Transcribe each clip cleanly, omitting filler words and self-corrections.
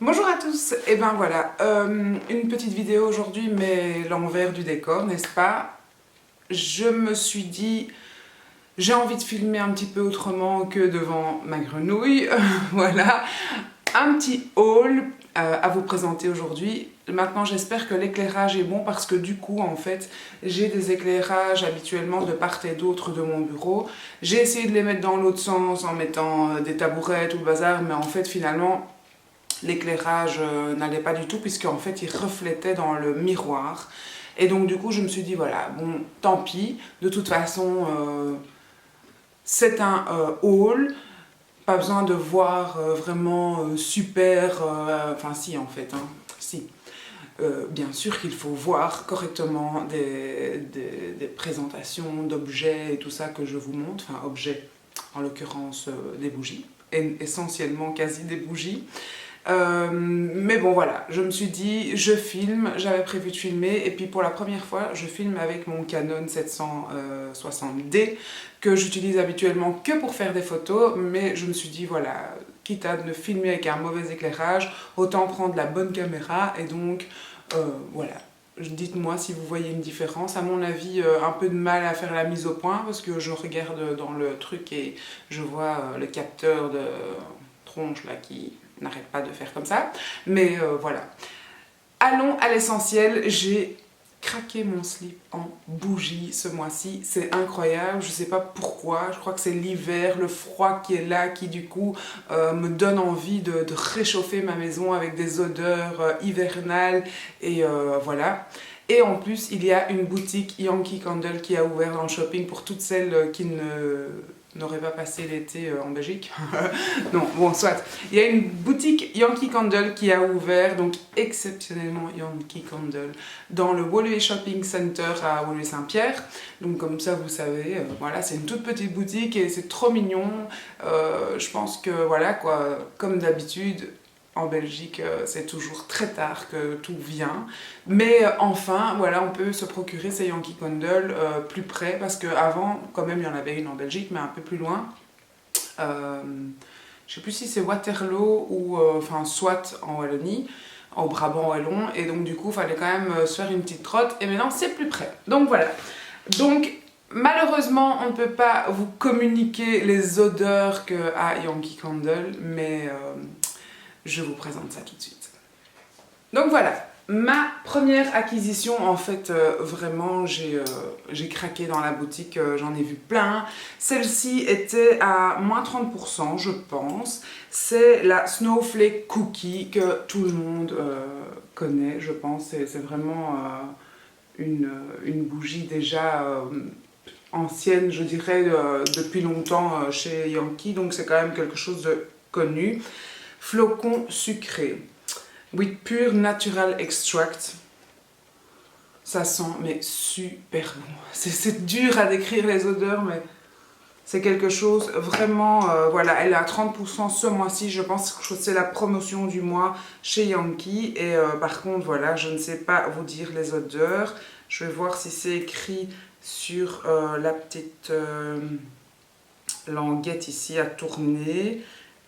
Bonjour à tous, et ben voilà, une petite vidéo aujourd'hui mais l'envers du décor, n'est-ce pas? Je me suis dit, j'ai envie de filmer un petit peu autrement que devant ma grenouille, voilà, un petit haul à vous présenter aujourd'hui. Maintenant j'espère que l'éclairage est bon parce que du coup en fait j'ai des éclairages habituellement de part et d'autre de mon bureau. J'ai essayé de les mettre dans l'autre sens en mettant des tabourettes ou le bazar, mais en fait finalement l'éclairage n'allait pas du tout puisqu'en fait il reflétait dans le miroir. Et donc du coup je me suis dit voilà, bon tant pis, de toute façon c'est un haul, pas besoin de voir vraiment super, enfin si en fait, hein, si. Bien sûr qu'il faut voir correctement des présentations d'objets et tout ça que je vous montre, enfin objets, en l'occurrence des bougies, essentiellement quasi des bougies. Mais bon voilà, je me suis dit, je filme, j'avais prévu de filmer, et puis pour la première fois, je filme avec mon Canon 760D, que j'utilise habituellement que pour faire des photos, mais je me suis dit voilà, quitte à ne filmer avec un mauvais éclairage, autant prendre la bonne caméra, et donc voilà. Dites-moi si vous voyez une différence. À mon avis, un peu de mal à faire la mise au point, parce que je regarde dans le truc et je vois le capteur de tronche là qui n'arrête pas de faire comme ça. Mais voilà. Allons à l'essentiel. J'ai craqué mon slip en bougie ce mois-ci. C'est incroyable. Je sais pas pourquoi. Je crois que c'est l'hiver, le froid qui est là, qui du coup me donne envie de réchauffer ma maison avec des odeurs hivernales. Et voilà. Et en plus, il y a une boutique Yankee Candle qui a ouvert dans le shopping pour toutes celles qui n'auraient pas passé l'été en Belgique. Non, bon, soit. Il y a une boutique Yankee Candle qui a ouvert, donc exceptionnellement Yankee Candle, dans le Woluwe Shopping Center à Woluwe-Saint-Pierre. Donc comme ça, vous savez, voilà, c'est une toute petite boutique et c'est trop mignon. Je pense que, voilà, quoi, comme d'habitude, en Belgique, c'est toujours très tard que tout vient. Mais enfin, voilà, on peut se procurer ces Yankee Candle plus près, parce qu'avant, quand même, il y en avait une en Belgique, mais un peu plus loin. Je sais plus si c'est Waterloo ou enfin soit en Wallonie, au Brabant wallon, et donc du coup, il fallait quand même se faire une petite trotte, et maintenant, c'est plus près. Donc voilà. Donc, malheureusement, on ne peut pas vous communiquer les odeurs qu'a Yankee Candle, mais je vous présente ça tout de suite. Donc voilà, ma première acquisition, en fait, vraiment, j'ai craqué dans la boutique, j'en ai vu plein. Celle-ci était à moins 30%, je pense. C'est la Snowflake Cookie que tout le monde connaît, je pense. C'est vraiment une bougie déjà ancienne, je dirais, depuis longtemps chez Yankee. Donc c'est quand même quelque chose de connu. Flocon sucré. With Pure Natural Extract. Ça sent mais super bon. C'est dur à décrire les odeurs, mais c'est quelque chose vraiment... voilà, elle est à 30% ce mois-ci. Je pense que c'est la promotion du mois chez Yankee. Et par contre, voilà, je ne sais pas vous dire les odeurs. Je vais voir si c'est écrit sur la petite languette ici à tourner.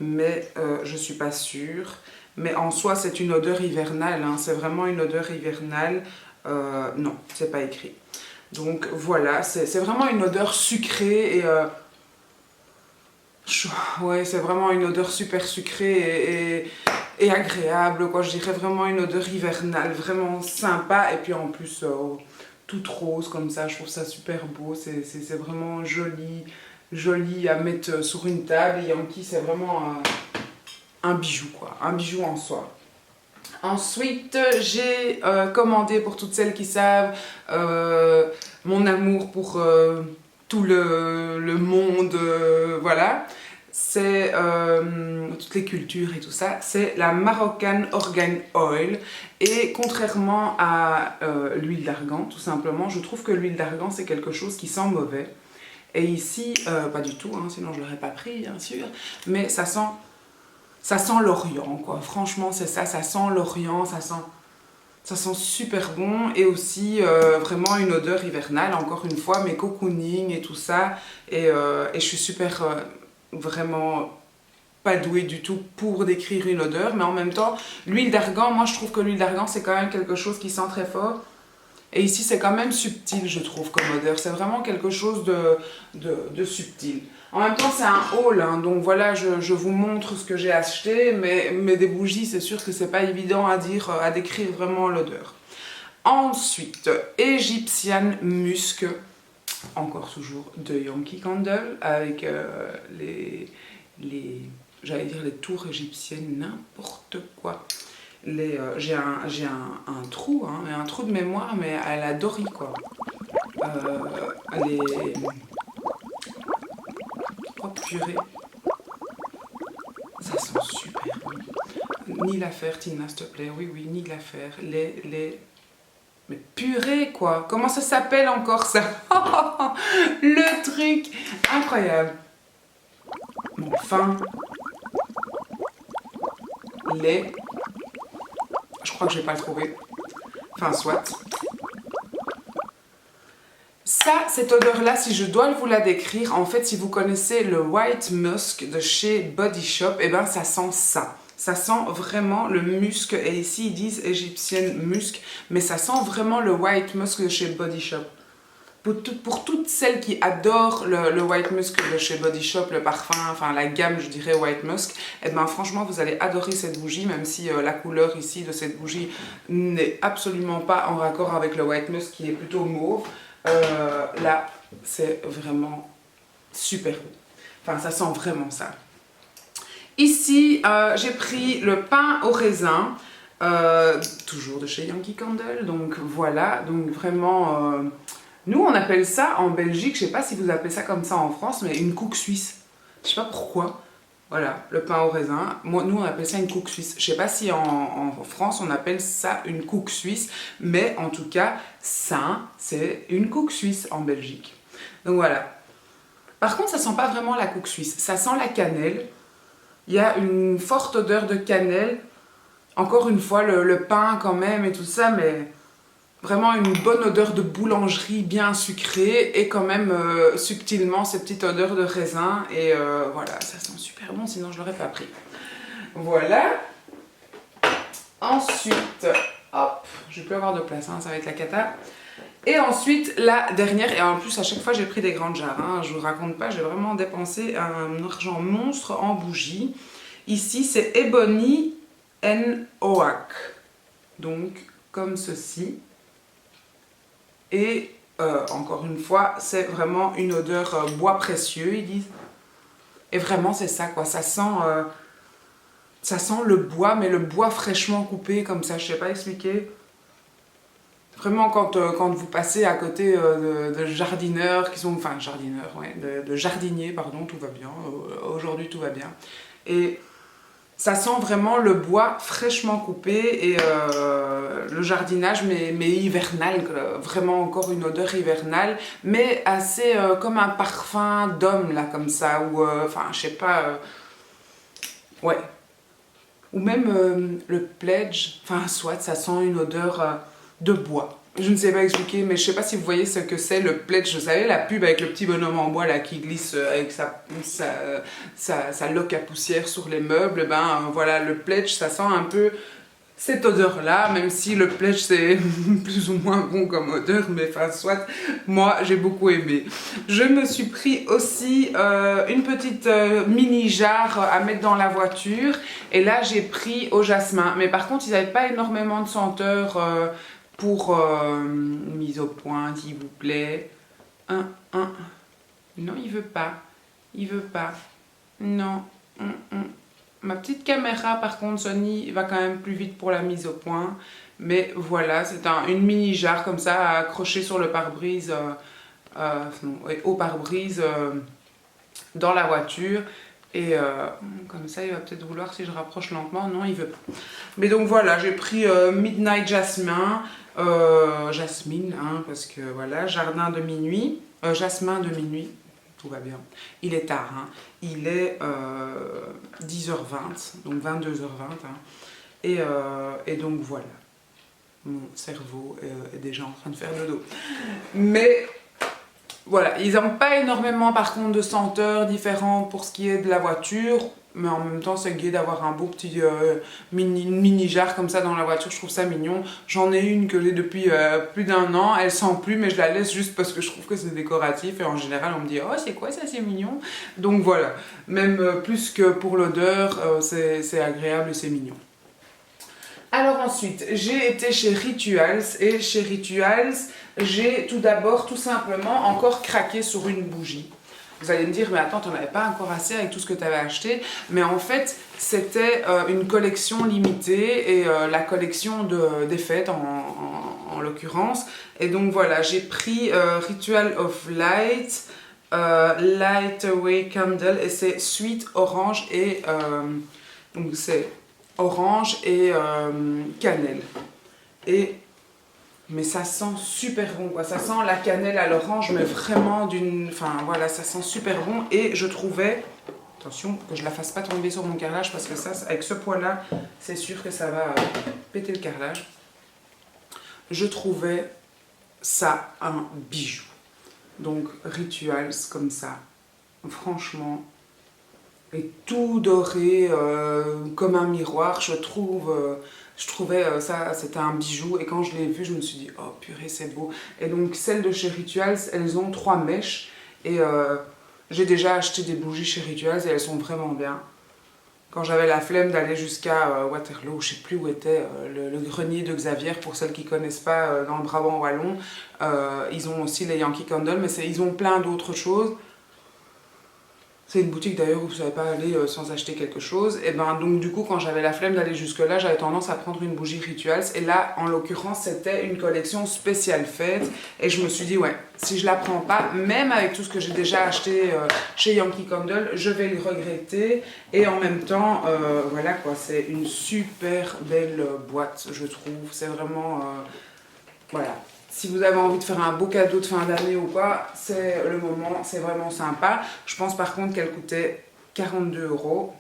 Mais je ne suis pas sûre. Mais en soi, c'est une odeur hivernale, hein. C'est vraiment une odeur hivernale. Non, c'est pas écrit. Donc voilà, c'est vraiment une odeur sucrée et... ouais, c'est vraiment une odeur super sucrée et agréable, quoi. Je dirais vraiment une odeur hivernale, vraiment sympa. Et puis en plus, toute rose comme ça, je trouve ça super beau. C'est vraiment joli, joli à mettre sur une table. Et Yankee, c'est vraiment un bijou, quoi. Un bijou en soi. Ensuite, j'ai commandé, pour toutes celles qui savent, mon amour pour tout le monde, voilà. C'est toutes les cultures et tout ça. C'est la Moroccan Organ Oil. Et contrairement à l'huile d'argan, tout simplement, je trouve que l'huile d'argan, c'est quelque chose qui sent mauvais. Et ici, pas du tout, hein, sinon je ne l'aurais pas pris, bien sûr. Mais ça sent l'Orient, quoi. Franchement, c'est ça, ça sent l'Orient, ça sent super bon. Et aussi vraiment une odeur hivernale, encore une fois, mais cocooning et tout ça. Et je suis super, vraiment pas douée du tout pour décrire une odeur, mais en même temps, l'huile d'argan, moi je trouve que l'huile d'argan c'est quand même quelque chose qui sent très fort. Et ici c'est quand même subtil, je trouve, comme odeur. C'est vraiment quelque chose de subtil. En même temps, c'est un haul, hein, donc voilà, je vous montre ce que j'ai acheté, mais des bougies, c'est sûr que c'est pas évident à dire, à décrire vraiment l'odeur. Ensuite, Egyptian Musk, encore toujours de Yankee Candle, avec j'allais dire les tours égyptiennes, n'importe quoi. J'ai un trou, hein, un trou de mémoire, mais à la Dory, quoi. Oh purée, ça sent super bon. Ni l'affaire, Tina, s'il te plaît, oui, oui, ni l'affaire. Mais purée, quoi. Comment ça s'appelle encore, ça? Le truc incroyable. Bon, enfin, je crois que je vais pas le trouver. Enfin, soit. Ça, cette odeur-là, si je dois vous la décrire, en fait, si vous connaissez le White Musk de chez Body Shop, eh ben, ça sent ça. Ça sent vraiment le musc, et ici ils disent Egyptian Musk, mais ça sent vraiment le White Musk de chez Body Shop. Pour toutes celles qui adorent le White Musk de chez Body Shop, le parfum, enfin la gamme, je dirais White Musk, eh ben franchement, vous allez adorer cette bougie, même si la couleur ici de cette bougie n'est absolument pas en raccord avec le White Musk qui est plutôt mauve. Là, c'est vraiment super beau. Enfin, ça sent vraiment ça. Ici, j'ai pris le pain au raisin, toujours de chez Yankee Candle. Donc voilà, donc vraiment, nous on appelle ça en Belgique, je sais pas si vous appelez ça comme ça en France, mais une couque suisse. Je sais pas pourquoi. Voilà, le pain au raisin. Moi, nous on appelle ça une couque suisse. Je sais pas si en France on appelle ça une couque suisse, mais en tout cas, ça, c'est une couque suisse en Belgique. Donc voilà. Par contre, ça sent pas vraiment la couque suisse. Ça sent la cannelle. Il y a une forte odeur de cannelle. Encore une fois, le pain quand même et tout ça, mais vraiment une bonne odeur de boulangerie bien sucrée et quand même subtilement cette petite odeur de raisin. Et voilà, ça sent super bon, sinon je l'aurais pas pris. Voilà. Ensuite, hop, je vais plus avoir de place, hein, ça va être la cata. Et ensuite, la dernière, et en plus à chaque fois j'ai pris des grandes jarres, hein, je vous raconte pas, j'ai vraiment dépensé un argent monstre en bougies. Ici c'est Ebony and Oak, donc comme ceci. Et encore une fois, c'est vraiment une odeur bois précieux, ils disent. Et vraiment c'est ça quoi, ça sent le bois, mais le bois fraîchement coupé comme ça, je sais pas expliquer. Vraiment, quand vous passez à côté de jardineurs qui sont... Enfin, jardineurs, ouais, de jardiniers, pardon, tout va bien. Aujourd'hui, tout va bien. Et ça sent vraiment le bois fraîchement coupé et le jardinage, mais hivernal. Vraiment encore une odeur hivernale, mais assez comme un parfum d'homme, là, comme ça. Ou, enfin, je sais pas... ouais. Ou même le pledge. Enfin, soit, ça sent une odeur... de bois. Je ne sais pas expliquer, mais je ne sais pas si vous voyez ce que c'est le pledge. Vous savez, la pub avec le petit bonhomme en bois là qui glisse avec sa loque à poussière sur les meubles. Ben voilà, le pledge, ça sent un peu cette odeur-là, même si le pledge c'est plus ou moins bon comme odeur, mais enfin soit, moi j'ai beaucoup aimé. Je me suis pris aussi une petite mini jarre à mettre dans la voiture, et là j'ai pris au jasmin, mais par contre ils n'avaient pas énormément de senteurs pour mise au point, s'il vous plaît. Non, il veut pas. Il veut pas. Non. Ma petite caméra, par contre, Sony, va quand même plus vite pour la mise au point. Mais voilà, c'est une mini jarre comme ça à accrocher sur le pare-brise, au pare-brise dans la voiture. Et comme ça, il va peut-être vouloir si je rapproche lentement. Non, il veut pas. Mais donc voilà, j'ai pris Midnight Jasmine, hein, parce que voilà, jardin de minuit, jasmin de minuit, tout va bien. Il est tard, hein. Il est 10h20, donc 22h20. Hein. Et donc voilà, mon cerveau est déjà en train de faire dodo. Mais voilà, ils n'ont pas énormément par contre de senteurs différentes pour ce qui est de la voiture, mais en même temps c'est gai d'avoir un beau petit mini jarre comme ça dans la voiture, je trouve ça mignon. J'en ai une que j'ai depuis plus d'1 an, elle sent plus mais je la laisse juste parce que je trouve que c'est décoratif et en général on me dit oh c'est quoi ça, c'est mignon. Donc voilà, même plus que pour l'odeur, c'est agréable et c'est mignon. Alors ensuite, j'ai été chez Rituals et chez Rituals, j'ai tout d'abord tout simplement encore craqué sur une bougie. Vous allez me dire, mais attends, t'en avais pas encore assez avec tout ce que tu avais acheté. Mais en fait, c'était une collection limitée et la collection des fêtes en l'occurrence. Et donc voilà, j'ai pris Ritual of Light, Light Away Candle et c'est Sweet Orange et donc c'est orange et cannelle. Mais ça sent super bon, quoi. Ça sent la cannelle à l'orange, mais vraiment d'une... Enfin, voilà, ça sent super bon. Et je trouvais... Attention, que je la fasse pas tomber sur mon carrelage, parce que ça, avec ce poids-là, c'est sûr que ça va péter le carrelage. Je trouvais ça un bijou. Donc, Rituals, comme ça. Franchement... Et tout doré, comme un miroir, je trouvais ça, c'était un bijou. Et quand je l'ai vu, je me suis dit, oh purée, c'est beau. Et donc, celles de chez Rituals, elles ont 3 mèches. Et j'ai déjà acheté des bougies chez Rituals et elles sont vraiment bien. Quand j'avais la flemme d'aller jusqu'à Waterloo, je ne sais plus où était le grenier de Xavier, pour celles qui ne connaissent pas, dans le Brabant wallon, ils ont aussi les Yankee Candle, mais ils ont plein d'autres choses. C'est une boutique d'ailleurs où vous ne savez pas aller sans acheter quelque chose. Et ben donc du coup quand j'avais la flemme d'aller jusque là, j'avais tendance à prendre une bougie Rituals. Et là en l'occurrence c'était une collection spéciale fête. Et je me suis dit ouais, si je la prends pas, même avec tout ce que j'ai déjà acheté chez Yankee Candle, je vais le regretter. Et en même temps, voilà quoi, c'est une super belle boîte je trouve. C'est vraiment... voilà. Si vous avez envie de faire un beau cadeau de fin d'année ou quoi, c'est le moment, c'est vraiment sympa. Je pense par contre qu'elle coûtait 42 €.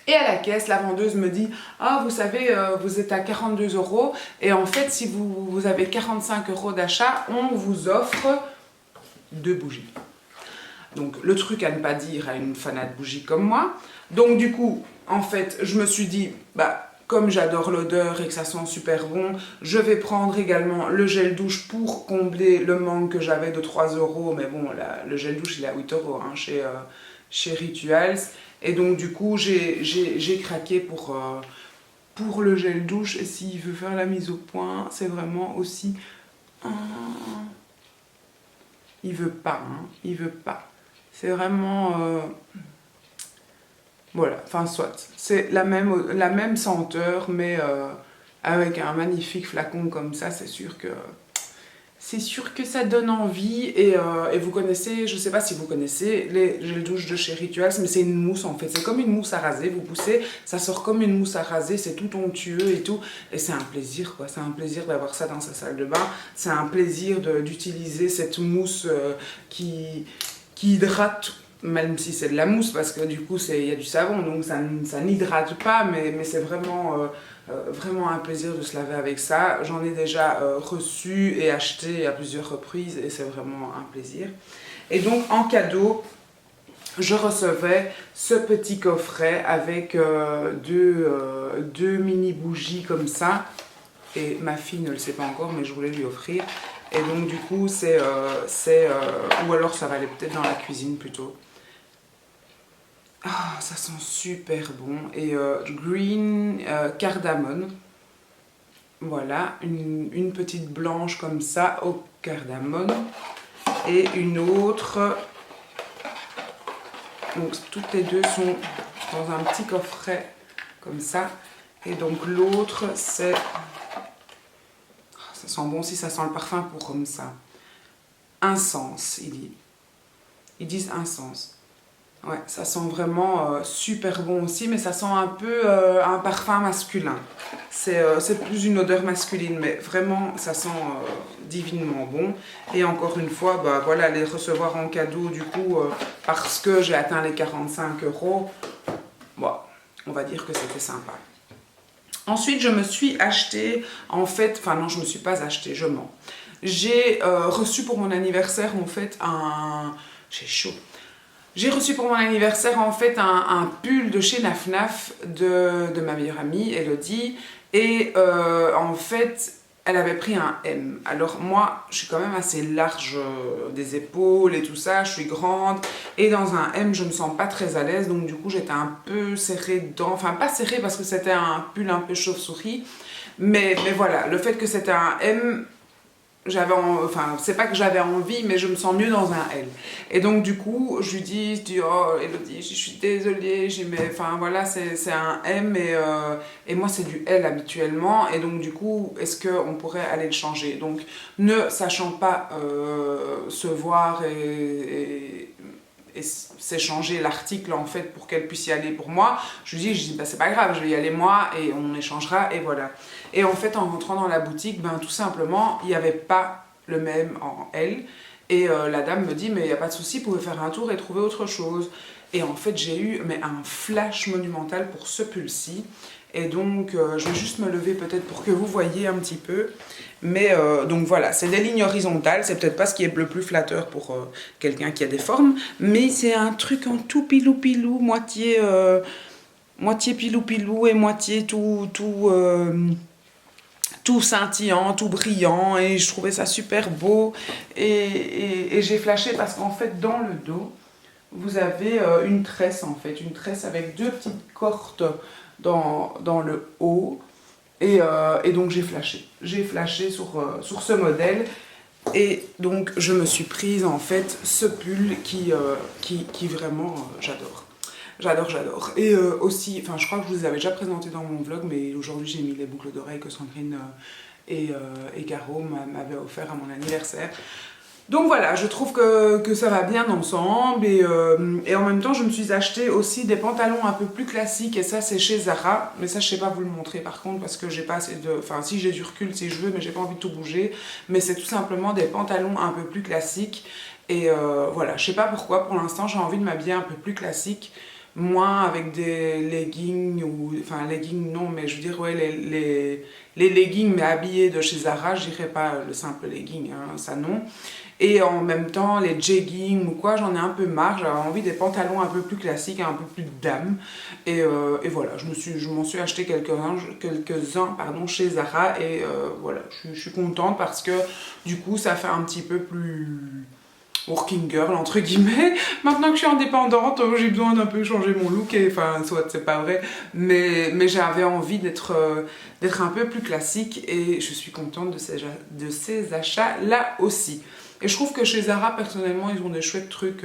Et à la caisse, la vendeuse me dit « Ah, vous savez, vous êtes à 42 € et en fait, si vous avez 45 € d'achat, on vous offre 2 bougies. » Donc, le truc à ne pas dire à une fanat de bougies comme moi. Donc, du coup, en fait, je me suis dit « Bah, comme j'adore l'odeur et que ça sent super bon, je vais prendre également le gel douche pour combler le manque que j'avais de 3 €. Mais bon, le gel douche, il est à 8 € hein, chez Rituals. Et donc, du coup, j'ai craqué pour le gel douche. Et s'il veut faire la mise au point, c'est vraiment aussi... Il veut pas, hein, il veut pas. C'est vraiment... Voilà, enfin soit. C'est la même senteur, mais avec un magnifique flacon comme ça, c'est sûr que ça donne envie. Et vous connaissez, je sais pas si vous connaissez les gels douche de chez Rituals, mais c'est une mousse en fait. C'est comme une mousse à raser, vous poussez, ça sort comme une mousse à raser, c'est tout onctueux et tout. Et c'est un plaisir quoi, c'est un plaisir d'avoir ça dans sa salle de bain. C'est un plaisir d'utiliser cette mousse qui hydrate. Même si c'est de la mousse, parce que du coup il y a du savon, donc ça n'hydrate pas, mais c'est vraiment, vraiment un plaisir de se laver avec ça. J'en ai déjà reçu et acheté à plusieurs reprises et c'est vraiment un plaisir. Et donc en cadeau, je recevais ce petit coffret avec deux mini bougies comme ça. Et ma fille ne le sait pas encore, mais je voulais lui offrir. Et donc du coup ou alors ça va aller peut-être dans la cuisine plutôt. Ah, ça sent super bon. Et green cardamone. Voilà, une petite blanche comme ça au cardamone. Et une autre. Donc toutes les deux sont dans un petit coffret comme ça. Et donc l'autre c'est... Ça sent bon aussi, ça sent le parfum pour comme ça. Incense, ils disent incense. Ouais, ça sent vraiment super bon aussi, mais ça sent un peu un parfum masculin. C'est plus une odeur masculine, mais vraiment, ça sent divinement bon. Et encore une fois, bah, voilà, les recevoir en cadeau, du coup, parce que j'ai atteint les 45 €, bon, on va dire que c'était sympa. Ensuite, je me suis acheté, en fait, enfin non, je ne me suis pas acheté, je mens. j'ai reçu pour mon anniversaire en fait un... J'ai chaud. J'ai reçu pour mon anniversaire en fait un pull de chez Naf Naf de ma meilleure amie, Elodie. Et en fait, elle avait pris un M. Alors moi, je suis quand même assez large des épaules et tout ça, je suis grande. Et dans un M, je me sens pas très à l'aise. Donc du coup, j'étais un peu serrée dedans. Enfin, pas serrée parce que c'était un pull un peu chauve-souris. Mais voilà, le fait que c'était un M... enfin, c'est pas que j'avais envie, mais je me sens mieux dans un L. Et donc, du coup, je lui dis oh, Elodie, je suis désolée, mais enfin, voilà, c'est un M et moi, c'est du L habituellement. Et donc, du coup, est-ce qu'on pourrait aller le changer? Donc, ne sachant pas se voir et s'échanger l'article en fait pour qu'elle puisse y aller pour moi, je lui dis bah, c'est pas grave, je vais y aller moi et on échangera et voilà. Et en fait en rentrant dans la boutique, ben tout simplement il n'y avait pas le même en L et la dame me dit mais il n'y a pas de souci, vous pouvez faire un tour et trouver autre chose. Et en fait j'ai eu un flash monumental pour ce pull-ci. Et donc, je vais juste me lever peut-être pour que vous voyez un petit peu. Mais donc voilà, c'est des lignes horizontales. C'est peut-être pas ce qui est le plus flatteur pour quelqu'un qui a des formes. Mais c'est un truc en tout pilou-pilou, moitié pilou-pilou et moitié tout scintillant, tout brillant. Et je trouvais ça super beau. Et j'ai flashé parce qu'en fait, dans le dos, vous avez une tresse en fait. Une tresse avec deux petites cordes dans le haut et donc j'ai flashé sur ce modèle et donc je me suis prise en fait ce pull qui vraiment j'adore et aussi, enfin je crois que je vous avais déjà présenté dans mon vlog mais aujourd'hui j'ai mis les boucles d'oreilles que Sandrine et Caro m'avaient offert à mon anniversaire. Donc voilà, je trouve que ça va bien ensemble et en même temps je me suis acheté aussi des pantalons un peu plus classiques et ça c'est chez Zara, mais ça je sais pas vous le montrer par contre parce que j'ai pas assez de... Enfin si j'ai du recul si je veux mais j'ai pas envie de tout bouger, mais c'est tout simplement des pantalons un peu plus classiques et voilà, je sais pas pourquoi pour l'instant j'ai envie de m'habiller un peu plus classique, moins avec des leggings ou... Enfin leggings non mais je veux dire ouais les leggings mais habillés de chez Zara, je dirais pas le simple legging, hein, ça non. Et en même temps, les jeggings ou quoi, j'en ai un peu marre. J'avais envie des pantalons un peu plus classiques, un peu plus de dame. Et voilà, je m'en suis acheté quelques-uns chez Zara. Et voilà, je suis contente parce que du coup, ça fait un petit peu plus working girl, entre guillemets. Maintenant que je suis indépendante, j'ai besoin d'un peu changer mon look. Et enfin, soit c'est pas vrai. Mais j'avais envie d'être un peu plus classique. Et je suis contente de ces achats-là aussi. Et je trouve que chez Zara, personnellement, ils ont des chouettes trucs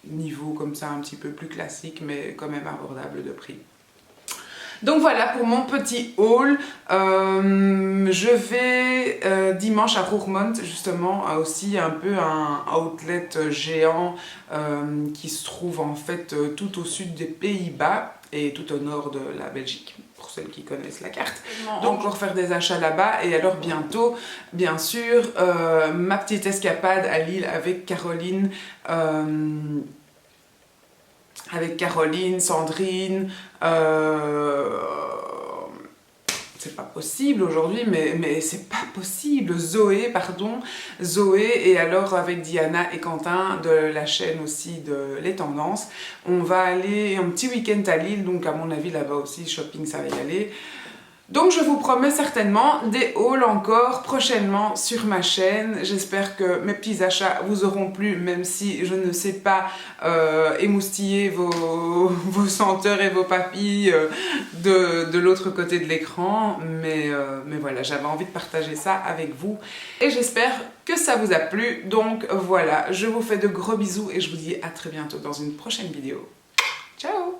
niveau comme ça, un petit peu plus classique, mais quand même abordable de prix. Donc voilà pour mon petit haul. Je vais dimanche à Roermond, justement, aussi un peu un outlet géant qui se trouve en fait tout au sud des Pays-Bas et tout au nord de la Belgique, pour celles qui connaissent la carte. Donc encore faire des achats là-bas et alors bientôt, bien sûr, ma petite escapade à Lille avec Caroline, Sandrine, c'est pas possible aujourd'hui, mais c'est pas possible, Zoé, et alors avec Diana et Quentin de la chaîne aussi de Les Tendances, on va aller un petit week-end à Lille, donc à mon avis là-bas aussi, shopping ça va y aller. Donc je vous promets certainement des hauls encore prochainement sur ma chaîne. J'espère que mes petits achats vous auront plu, même si je ne sais pas émoustiller vos senteurs et vos papilles de l'autre côté de l'écran. Mais voilà, j'avais envie de partager ça avec vous. Et j'espère que ça vous a plu. Donc voilà, je vous fais de gros bisous et je vous dis à très bientôt dans une prochaine vidéo. Ciao!